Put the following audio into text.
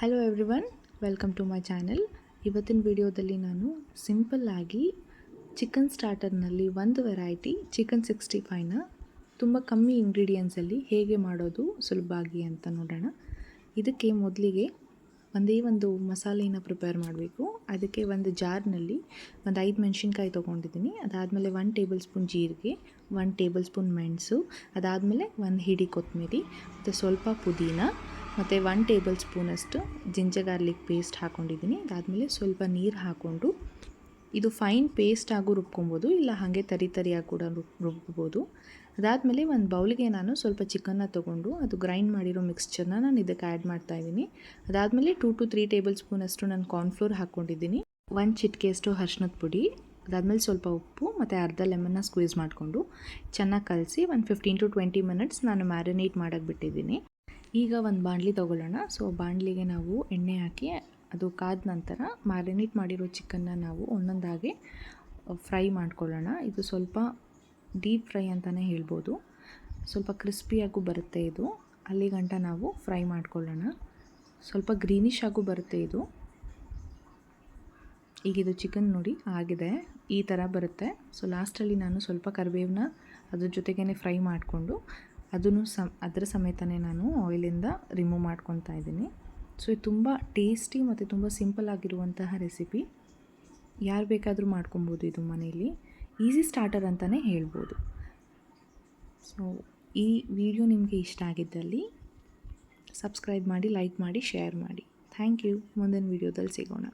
Hello everyone, welcome to my channel. ಇವತ್ತಿನ ವಿಡಿಯೋದಲ್ಲಿ ನಾನು ಸಿಂಪಲ್ ಆಗಿ ಚಿಕನ್ ಸ್ಟಾರ್ಟರ್ನಲ್ಲಿ ಒಂದು ವೆರೈಟಿ ಚಿಕನ್ 65ನ ತುಂಬ ಕಮ್ಮಿ ಇಂಗ್ರೀಡಿಯೆಂಟ್ಸಲ್ಲಿ ಹೇಗೆ ಮಾಡೋದು ಸುಲಭವಾಗಿ ಅಂತ ನೋಡೋಣ. ಇದಕ್ಕೆ ಮೊದಲಿಗೆ ಒಂದು ಮಸಾಲೆನ ಪ್ರಿಪೇರ್ ಮಾಡಬೇಕು. ಅದಕ್ಕೆ ಒಂದು ಜಾರ್ನಲ್ಲಿ 5 ಮೆಣಸಿನ್ಕಾಯಿ ತೊಗೊಂಡಿದ್ದೀನಿ. ಅದಾದಮೇಲೆ 1 ಟೇಬಲ್ ಸ್ಪೂನ್ ಜೀರಿಗೆ, 1 ಟೇಬಲ್ ಸ್ಪೂನ್ ಮೆಣಸು, ಅದಾದಮೇಲೆ 1 ಹಿಡಿ ಕೊತ್ತಂಬರಿ ಮತ್ತು ಸ್ವಲ್ಪ ಪುದೀನ ಮತ್ತು 1 ಟೇಬಲ್ ಸ್ಪೂನಷ್ಟು ಜಿಂಜರ್ ಗಾರ್ಲಿಕ್ ಪೇಸ್ಟ್ ಹಾಕ್ಕೊಂಡಿದ್ದೀನಿ. ಅದಾದಮೇಲೆ ಸ್ವಲ್ಪ ನೀರು ಹಾಕ್ಕೊಂಡು ಇದು ಫೈನ್ ಪೇಸ್ಟ್ ಆಗು ರುಬ್ಕೊಬೋದು, ಇಲ್ಲ ಹಾಗೆ ತರಿಯಾಗಿ ಕೂಡ ರುಬ್ಬೋದು. ಅದಾದಮೇಲೆ ಒಂದು ಬೌಲಿಗೆ ನಾನು ಸ್ವಲ್ಪ ಚಿಕನ್ನ ತೊಗೊಂಡು ಅದು ಗ್ರೈಂಡ್ ಮಾಡಿರೋ ಮಿಕ್ಸ್ಚರ್ನ ನಾನು ಇದಕ್ಕೆ ಆ್ಯಡ್ ಮಾಡ್ತಾಯಿದ್ದೀನಿ. ಅದಾದಮೇಲೆ 2 to 3 ಟೇಬಲ್ ಸ್ಪೂನಷ್ಟು ನಾನು ಕಾರ್ನ್ಫ್ಲೋರ್ ಹಾಕ್ಕೊಂಡಿದ್ದೀನಿ, 1 ಚಿಟಿಕೆಯಷ್ಟು ಅರಿಶಿಣದ ಪುಡಿ, ಅದಾದಮೇಲೆ ಸ್ವಲ್ಪ ಉಪ್ಪು ಮತ್ತು ಅರ್ಧ ಲೆಮನ್ನ ಸ್ಕ್ವೀಸ್ ಮಾಡಿಕೊಂಡು ಚೆನ್ನಾಗಿ ಕಲಸಿ 15 to 20 ಮಿನಿಟ್ಸ್ ನಾನು ಮ್ಯಾರಿನೇಟ್ ಮಾಡೋಕ್ಕೆ ಬಿಟ್ಟಿದ್ದೀನಿ. ಈಗ ಒಂದು ಬಾಣಲಿ ತೊಗೊಳ್ಳೋಣ. ಸೊ ಬಾಣಲಿಗೆ ನಾವು ಎಣ್ಣೆ ಹಾಕಿ ಅದು ಕಾದ ನಂತರ ಮ್ಯಾರಿನೇಟ್ ಮಾಡಿರೋ ಚಿಕನ್ನ ನಾವು ಒಂದೊಂದಾಗಿ ಫ್ರೈ ಮಾಡ್ಕೊಳ್ಳೋಣ. ಇದು ಸ್ವಲ್ಪ ಡೀಪ್ ಫ್ರೈ ಅಂತಲೇ ಹೇಳ್ಬೋದು. ಸ್ವಲ್ಪ ಕ್ರಿಸ್ಪಿಯಾಗೂ ಬರುತ್ತೆ ಇದು. ಅಲ್ಲಿ ಗಂಟ ನಾವು ಫ್ರೈ ಮಾಡ್ಕೊಳ್ಳೋಣ. ಸ್ವಲ್ಪ ಗ್ರೀನಿಶ್ ಆಗೂ ಬರುತ್ತೆ ಇದು. ಈಗ ಇದು ಚಿಕನ್ ನೋಡಿ ಆಗಿದೆ, ಈ ಥರ ಬರುತ್ತೆ. ಸೊ ಲಾಸ್ಟಲ್ಲಿ ನಾನು ಸ್ವಲ್ಪ ಕರಿಬೇವನ್ನ ಅದ್ರ ಜೊತೆಗೇ ಫ್ರೈ ಮಾಡಿಕೊಂಡು ಅದನ್ನು ಅದರ ಸಮೇತನೇ ನಾನು ಆಯಿಲಿಂದ ರಿಮೂವ್ ಮಾಡ್ಕೊತಾ ಇದ್ದೀನಿ. ಸೊ ಇದು ತುಂಬ ಟೇಸ್ಟಿ ಮತ್ತು ತುಂಬ ಸಿಂಪಲ್ ಆಗಿರುವಂತಹ ರೆಸಿಪಿ. ಯಾರು ಬೇಕಾದರೂ ಮಾಡ್ಕೊಬೋದು ಇದು ಮನೆಯಲ್ಲಿ. ಈಸಿ ಸ್ಟಾರ್ಟರ್ ಅಂತಲೇ ಹೇಳ್ಬೋದು. ಸೊ ಈ ವಿಡಿಯೋ ನಿಮಗೆ ಇಷ್ಟ ಆಗಿದ್ದಲ್ಲಿ ಸಬ್ಸ್ಕ್ರೈಬ್ ಮಾಡಿ, ಲೈಕ್ ಮಾಡಿ, ಶೇರ್ ಮಾಡಿ. Thank you. ಮುಂದಿನ ವಿಡಿಯೋದಲ್ಲಿ ಸಿಗೋಣ.